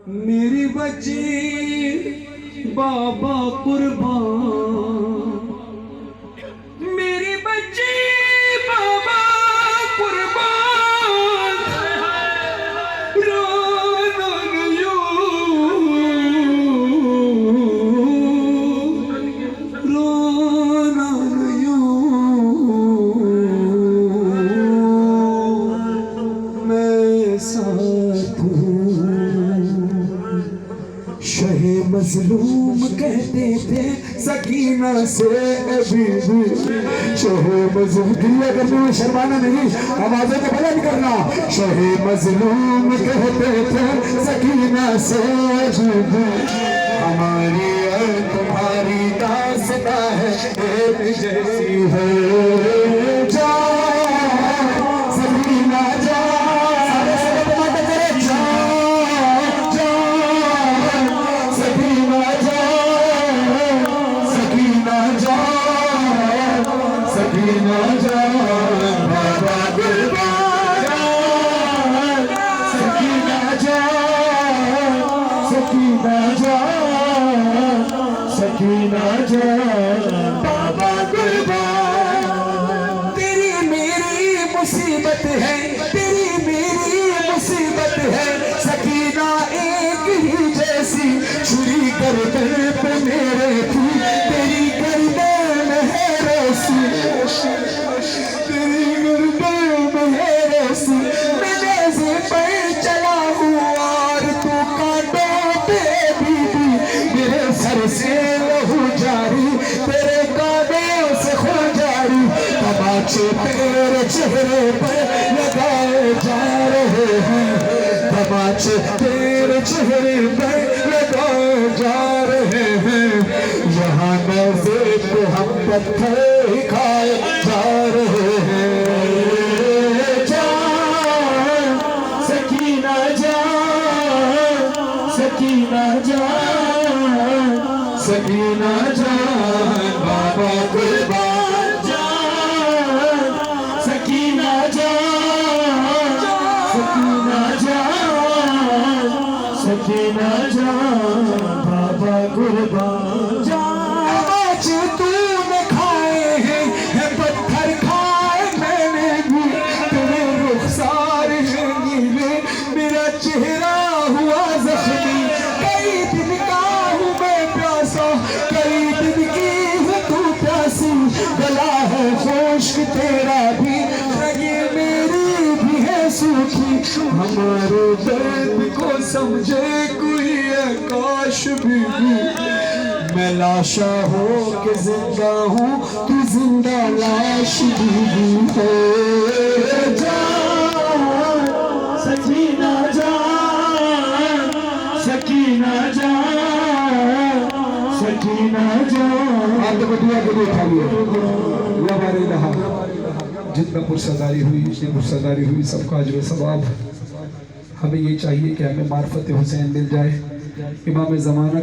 मेरी बच्ची बाबा कुर्बान, मेरी बच्ची बाबा कुर्बान, रोना यूं, रोना यूं, मैं साथ हूँ। शहे मजलूम कहते थे सकीना से बीबी, शहे मजलूम, दुनिया करने में शर्माना नहीं, आवाज़ों को बुलंद करना। शहे मजलूम कहते थे सकीना से बीबी, हमारी और तुम्हारी दास्तां है एक जैसी है। सकीना जान बाबा कुर्बान, तेरी मेरी मुसीबत है, तेरी मेरी मुसीबत है, सकीना एक ही जैसी, छुरी गर्दन पे मेरे थी, तेरी गर्दन है रस्सी, तेरी गर्दन है रस्सी, मैं नेज़े पर चला हूँ और तू कांटों पे बीबी, मेरे सर से लहू जारी, तेरे कानों से खून जारी, तमाचे तेरे चेहरे पर लगाए जा रहे हैं, तमाचे तेरे चेहरे पर लगाए जा रहे हैं, यहाँ नज़े पे हम पत्थर ही खाए जा रहे हैं। जान सकीना जान, सकीना जान, सकीना जान बाबा कुर्बान, जान सकीना जान, सकीना जान, सकीना जान बाबा कुर्बान, आज तूने खाए हैं पत्थर, खाए मैंने भी, तेरे रुखसार है नीले, मेरा चेहरा हुआ जख्मी, कई दिन का हूँ मैं प्यासा, कई दिन की है तू प्यासी, गला है खुश्क तेरा भी, रगे मेरी भी है सूखी, हमारे दर्द को समझे कोई काश बीबी, मैं लाशा हो के जिंदा हूँ, तू जिंदा लाश बीबी है। जान सकीना जान, सकीना जान, सकीना जान। आप तो दुआ के लिए खा लिया, हमारे रहा जितना पुरसदारी हुई, जितनी पुरसदारी हुई, सबका अजर सवाब। हमें ये चाहिए कि हमें मार्फत हुसैन मिल जाए, इमाम ज़माना